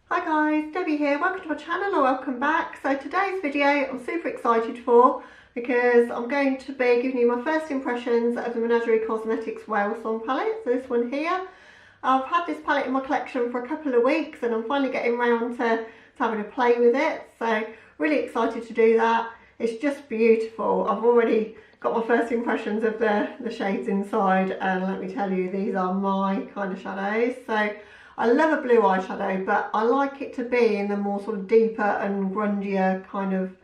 Hi guys, Debbie here. Welcome to my channel or welcome back. So today's video I'm super excited for because I'm going to be giving you my first impressions of the Menagerie Cosmetics Whalesong palette. So this one here. I've had this palette in my collection for a couple of weeks and I'm finally getting around to having a play with it. So really excited to do that. It's just beautiful. I've already got my first impressions of the shades inside and let me tell you, these are my kind of shadows. So I love a blue eyeshadow, but I like it to be in the more sort of deeper and grungier kind of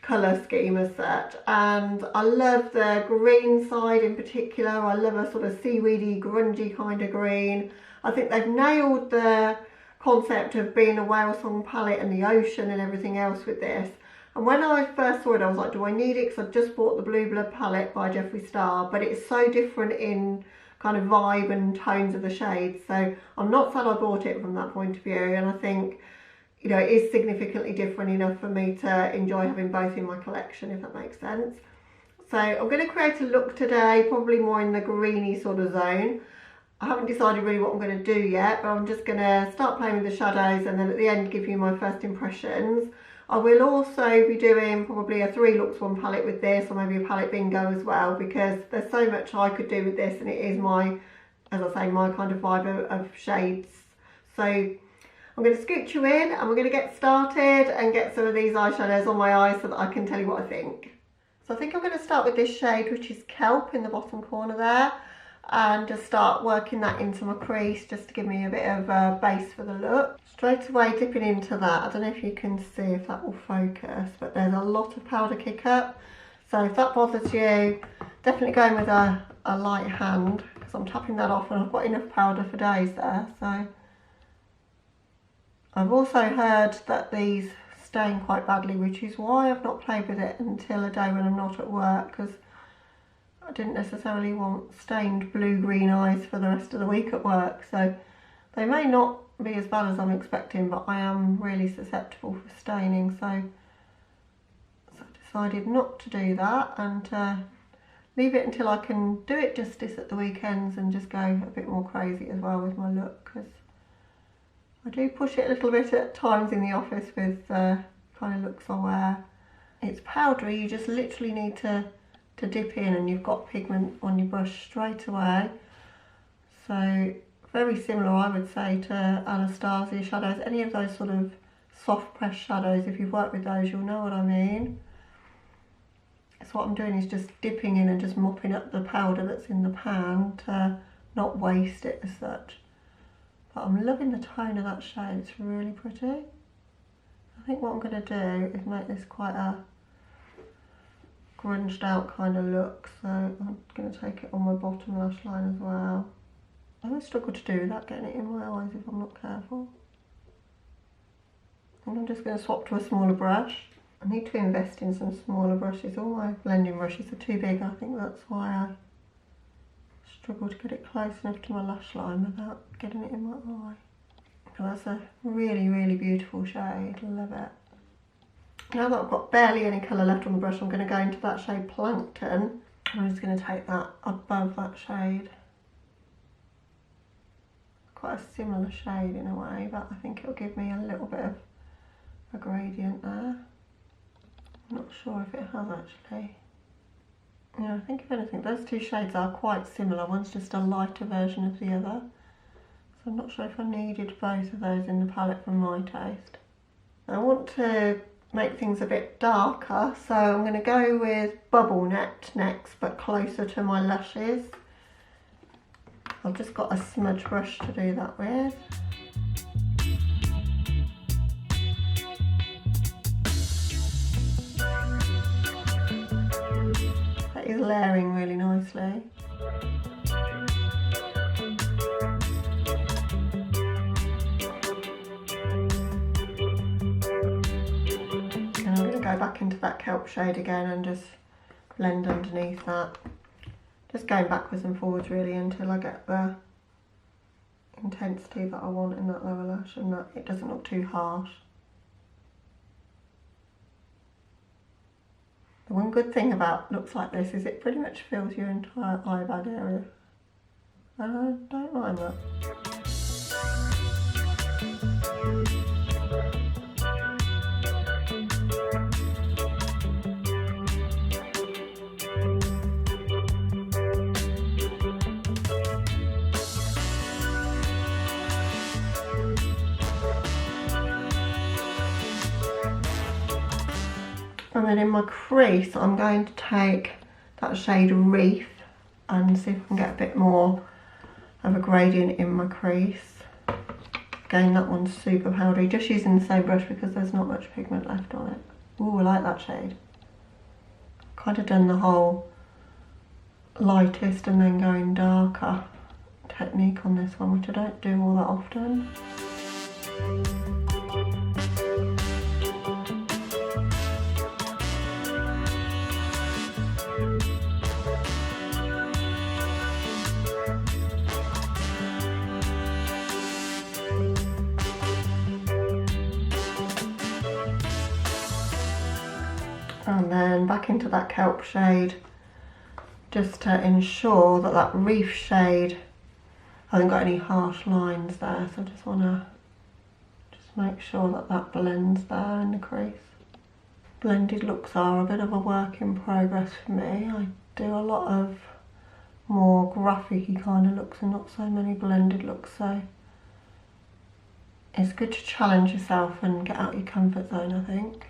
colour scheme as such. And I love the green side in particular. I love a sort of seaweedy, grungy kind of green. I think they've nailed the concept of being a Whalesong palette and the ocean and everything else with this. And when I first saw it, I was like, do I need it? Because I've just bought the Blue Blood palette by Jeffree Star, but it's so different in kind of vibe and tones of the shades, so I'm not sad I bought it from that point of view, and I think, you know, it is significantly different enough for me to enjoy having both in my collection, if that makes sense. So I'm going to create a look today, probably more in the greeny sort of zone. I haven't decided really what I'm going to do yet, but I'm just going to start playing with the shadows and then at the end give you my first impressions. I will also be doing probably a 3 looks 1 palette with this, or maybe a palette bingo as well, because there's so much I could do with this and it is my, as I say, my kind of vibe of shades. So I'm going to scoot you in and we're going to get started and get some of these eyeshadows on my eyes so that I can tell you what I think. So I think I'm going to start with this shade, which is Kelp, in the bottom corner there, and just start working that into my crease just to give me a bit of a base for the look. Straight away dipping into that, I don't know if you can see if that will focus, but there's a lot of powder kick up, so if that bothers you, definitely going with a light hand, because I'm tapping that off and I've got enough powder for days there. So I've also heard that these stain quite badly, which is why I've not played with it until a day when I'm not at work, because I didn't necessarily want stained blue-green eyes for the rest of the week at work. So they may not be as bad as I'm expecting, but I am really susceptible for staining, so I decided not to do that and leave it until I can do it justice at the weekends and just go a bit more crazy as well with my look, because I do push it a little bit at times in the office with the kind of looks I wear. It's powdery, you just literally need to dip in and you've got pigment on your brush straight away. So very similar, I would say, to Anastasia shadows, any of those sort of soft press shadows. If you've worked with those, you'll know what I mean. So what I'm doing is just dipping in and just mopping up the powder that's in the pan to not waste it as such. But I'm loving the tone of that shade, it's really pretty. I think what I'm going to do is make this quite a grunged out kind of look, so I'm going to take it on my bottom lash line as well. I always struggle to do that, getting it in my eyes if I'm not careful. And I'm just going to swap to a smaller brush. I need to invest in some smaller brushes. All my blending brushes are too big. I think that's why I struggle to get it close enough to my lash line without getting it in my eye. But that's a really, really beautiful shade. I love it. Now that I've got barely any colour left on the brush, I'm going to go into that shade Plankton. I'm just going to take that above that shade. Quite a similar shade in a way, but I think it'll give me a little bit of a gradient there. I'm not sure if it has actually. Yeah, I think if anything, those two shades are quite similar. One's just a lighter version of the other. So I'm not sure if I needed both of those in the palette for my taste. I want to make things a bit darker, so I'm going to go with Bubble Net next, but closer to my lashes. I've just got a smudge brush to do that with. That is layering really nicely. And I'm going to go back into that Kelp shade again and just blend underneath that. Just going backwards and forwards really until I get the intensity that I want in that lower lash and that it doesn't look too harsh. The one good thing about looks like this is it pretty much fills your entire eye bag area. And I don't mind that. And then in my crease, I'm going to take that shade Reef and see if I can get a bit more of a gradient in my crease. Again, that one's super powdery, just using the same brush because there's not much pigment left on it. Ooh, I like that shade. Kind of done the whole lightest and then going darker technique on this one, which I don't do all that often. And then back into that kelp shade, just to ensure that that Reef shade hasn't got any harsh lines there. So I just want to just make sure that that blends there in the crease. Blended looks are a bit of a work in progress for me. I do a lot of more graphic-y kind of looks and not so many blended looks, so it's good to challenge yourself and get out your comfort zone, I think.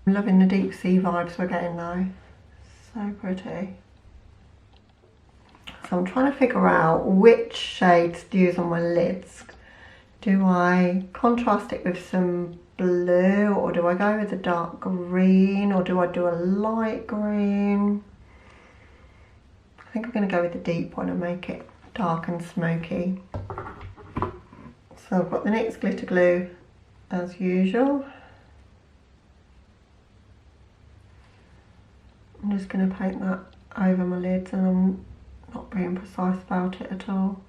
I'm loving the deep sea vibes we're getting though. So pretty. So I'm trying to figure out which shades to use on my lids. Do I contrast it with some blue, or do I go with a dark green, or do I do a light green? I think I'm going to go with the deep one and make it dark and smoky. So I've got the NYX glitter glue as usual. I'm just going to paint that over my lids, and I'm not being precise about it at all.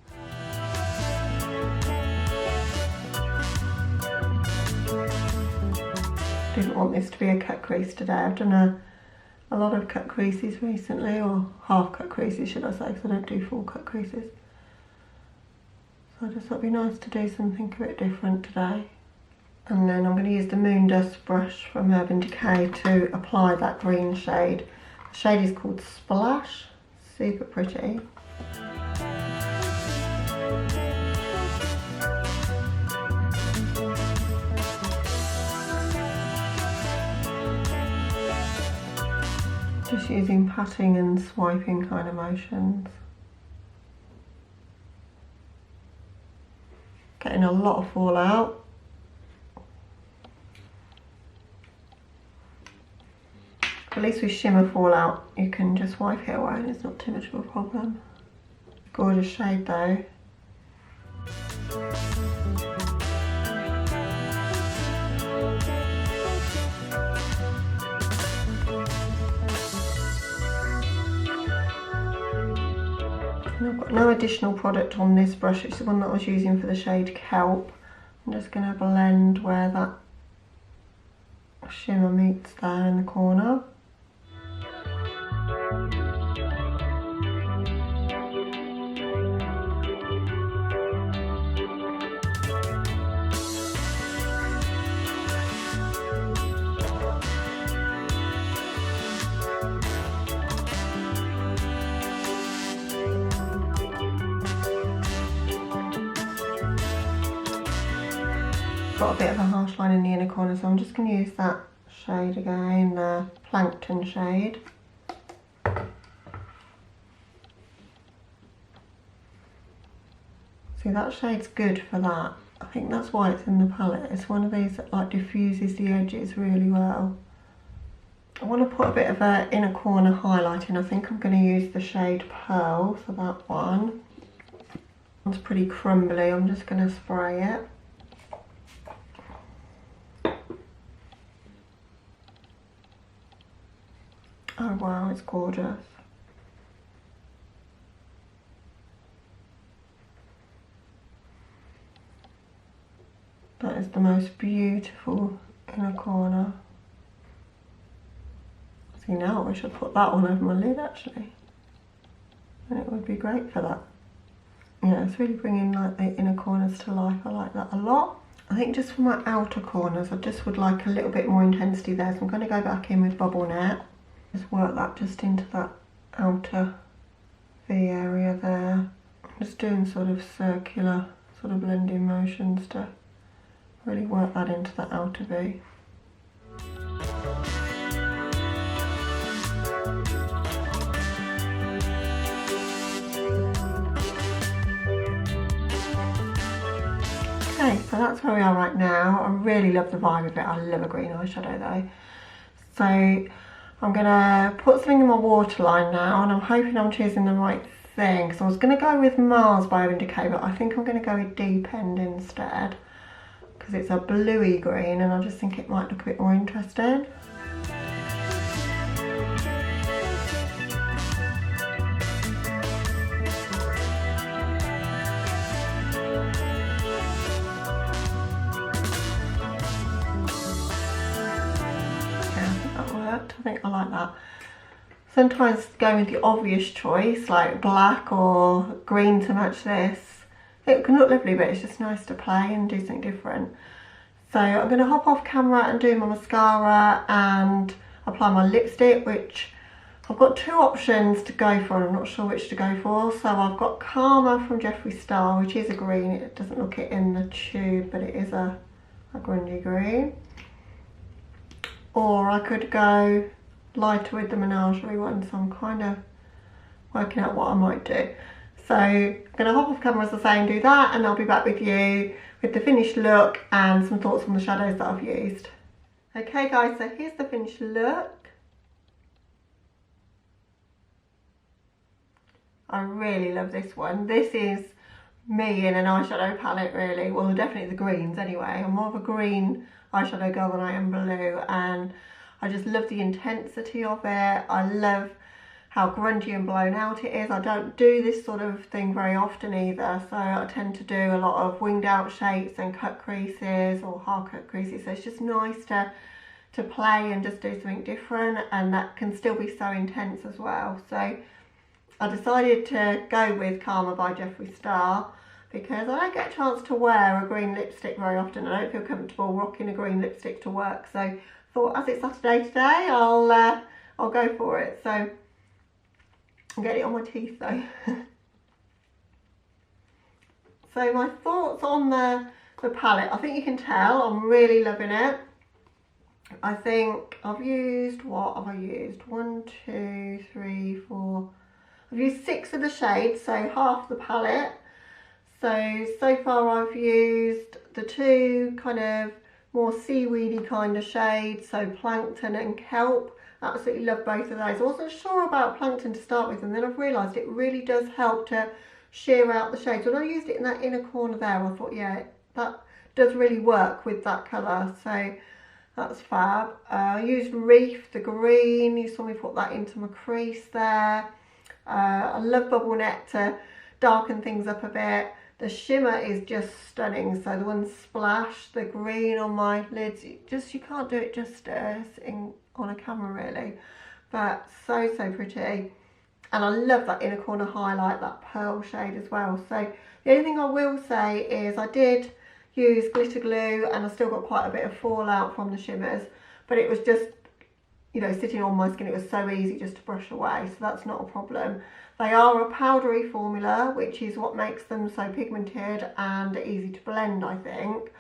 Didn't want this to be a cut crease today. I've done a lot of cut creases recently, or half cut creases should I say, because I don't do full cut creases. So I just thought it'd be nice to do something a bit different today. And then I'm going to use the Moon Dust brush from Urban Decay to apply that green shade. The shade is called Splash, super pretty. Just using patting and swiping kind of motions. Getting a lot of fallout. At least with shimmer fallout, you can just wipe it away and it's not too much of a problem. Gorgeous shade though. And I've got no additional product on this brush, it's the one that I was using for the shade Kelp. I'm just going to blend where that shimmer meets there in the corner. Got a bit of a harsh line in the inner corner, so I'm just going to use that shade again, the Plankton shade. See, that shade's good for that. I think that's why it's in the palette. It's one of these that like diffuses the edges really well. I want to put a bit of an inner corner highlight in. I think I'm going to use the shade Pearl for that one. It's pretty crumbly, I'm just going to spray it. Oh wow, it's gorgeous. That is the most beautiful inner corner. See, now I wish I'd put that one over my lid actually. And it would be great for that. Yeah, it's really bringing like the inner corners to life. I like that a lot. I think just for my outer corners, I just would like a little bit more intensity there. So I'm going to go back in with Bubble Net. Just work that just into that outer V area there. I'm just doing sort of circular, sort of blending motions to really work that into the outer V. Okay, so that's where we are right now. I really love the vibe of it. I love a green eyeshadow though. So I'm going to put something in my waterline now, and I'm hoping I'm choosing the right thing. So I was going to go with Mars by Urban Decay, but I think I'm going to go with Deep End instead, because it's a bluey green and I just think it might look a bit more interesting. I think I like that. Sometimes going with the obvious choice like black or green to match this, it can look lovely, but it's just nice to play and do something different. So I'm going to hop off camera and do my mascara and apply my lipstick, which I've got two options to go for and I'm not sure which to go for. So I've got Karma from Jeffree Star, which is a green. It doesn't look it in the tube, but it is a grungy green. Or I could go lighter with the Menagerie one, so I'm kind of working out what I might do. So I'm going to hop off camera as I say and do that, and I'll be back with you with the finished look and some thoughts on the shadows that I've used. Okay guys, so here's the finished look. I really love this one. This is me in an eyeshadow palette really. Well, definitely the greens anyway. I'm more of a green eyeshadow girl than I am blue, and I just love the intensity of it. I love how grungy and blown out it is. I don't do this sort of thing very often either, so I tend to do a lot of winged out shapes and cut creases or hard cut creases, so it's just nice to play and just do something different, and that can still be so intense as well. So I decided to go with Karma by Jeffree Star because I don't get a chance to wear a green lipstick very often. I don't feel comfortable rocking a green lipstick to work, so I thought as it's Saturday today, I'll go for it. So I'm getting it on my teeth though. So my thoughts on the palette, I think you can tell I'm really loving it. I think I've used, what have I used? 1, 2, 3, 4. I've used 6 of the shades, so half the palette. So far I've used the 2 kind of more seaweedy kind of shades, so Plankton and Kelp. Absolutely love both of those. I wasn't sure about Plankton to start with, and then I've realised it really does help to sheer out the shades. When I used it in that inner corner there, I thought, yeah, that does really work with that colour, so that's fab. I used Reef, the green. You saw me put that into my crease there. I love Bubble Net to darken things up a bit. The shimmer is just stunning. So the one Splash, the green on my lids, you can't do it justice on a camera really, but so pretty. And I love that inner corner highlight, that pearl shade as well. So the only thing I will say is I did use glitter glue and I still got quite a bit of fallout from the shimmers, but it was just, you know, sitting on my skin, it was so easy just to brush away, so that's not a problem. They are a powdery formula, which is what makes them so pigmented and easy to blend, I think.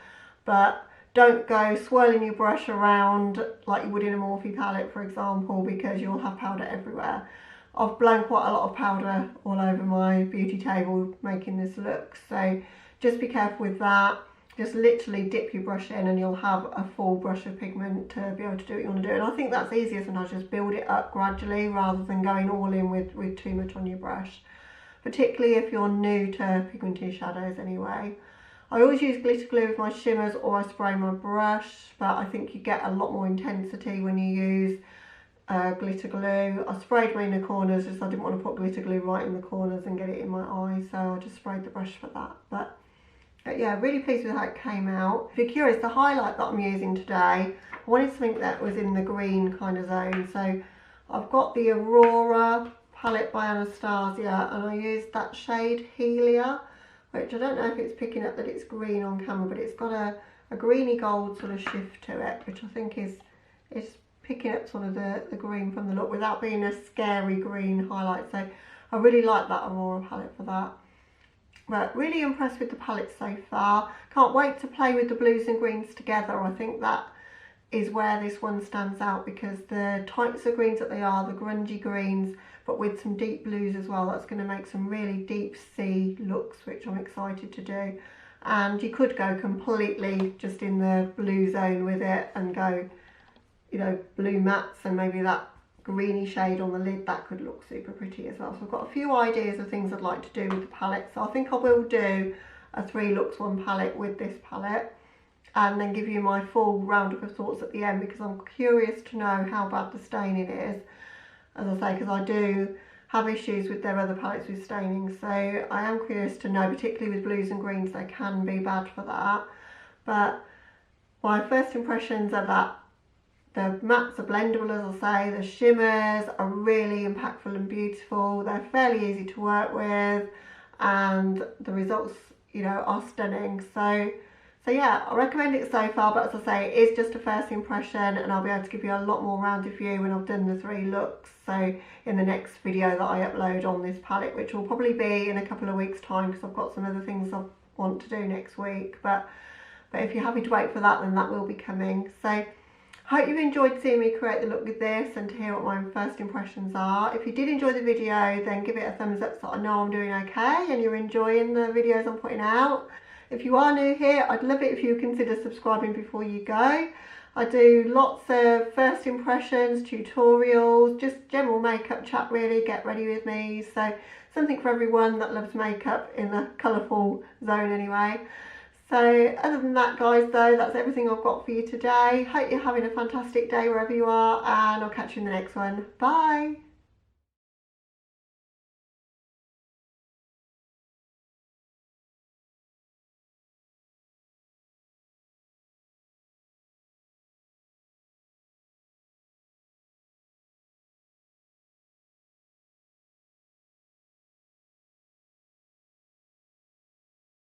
But don't go swirling your brush around like you would in a Morphe palette, for example, because you'll have powder everywhere. I've blown quite a lot of powder all over my beauty table making this look, so just be careful with that. Just literally dip your brush in and you'll have a full brush of pigment to be able to do what you want to do. And I think that's easier sometimes, just build it up gradually rather than going all in with too much on your brush. Particularly if you're new to pigmented shadows anyway. I always use glitter glue with my shimmers or I spray my brush, but I think you get a lot more intensity when you use glitter glue. I sprayed my inner corners, just I didn't want to put glitter glue right in the corners and get it in my eye, so I just sprayed the brush for that. But yeah, really pleased with how it came out. If you're curious, the highlight that I'm using today, I wanted something that was in the green kind of zone. So I've got the Aurora palette by Anastasia and I used that shade Helia, which I don't know if it's picking up that it's green on camera, but it's got a greeny gold sort of shift to it, which I think is picking up sort of the green from the look without being a scary green highlight. So I really like that Aurora palette for that. But really impressed with the palette so far. Can't wait to play with the blues and greens together. I think that is where this one stands out, because the types of greens that they are, the grungy greens, but with some deep blues as well, that's going to make some really deep sea looks, which I'm excited to do. And you could go completely just in the blue zone with it and go, you know, blue mattes and maybe that greeny shade on the lid. That could look super pretty as well. So I've got a few ideas of things I'd like to do with the palette. So I think I will do a 3 looks 1 palette with this palette, and then give you my full roundup of thoughts at the end, because I'm curious to know how bad the staining is, as I say, because I do have issues with their other palettes with staining. So I am curious to know, particularly with blues and greens, they can be bad for that. But my first impressions are that the mattes are blendable, as I say. The shimmers are really impactful and beautiful. They're fairly easy to work with, and the results, you know, are stunning. So yeah, I recommend it so far, but as I say, it is just a first impression, and I'll be able to give you a lot more rounded view when I've done the 3 looks. So in the next video that I upload on this palette, which will probably be in a couple of weeks' time, because I've got some other things I want to do next week. But if you're happy to wait for that, then that will be coming. So hope you've enjoyed seeing me create the look with this and to hear what my first impressions are. If you did enjoy the video, then give it a thumbs up so I know I'm doing okay and you're enjoying the videos I'm putting out. If you are new here, I'd love it if you consider subscribing before you go. I do lots of first impressions, tutorials, just general makeup chat really, get ready with me. So something for everyone that loves makeup in the colourful zone anyway. So other than that, guys, though, that's everything I've got for you today. Hope you're having a fantastic day wherever you are, and I'll catch you in the next one. Bye.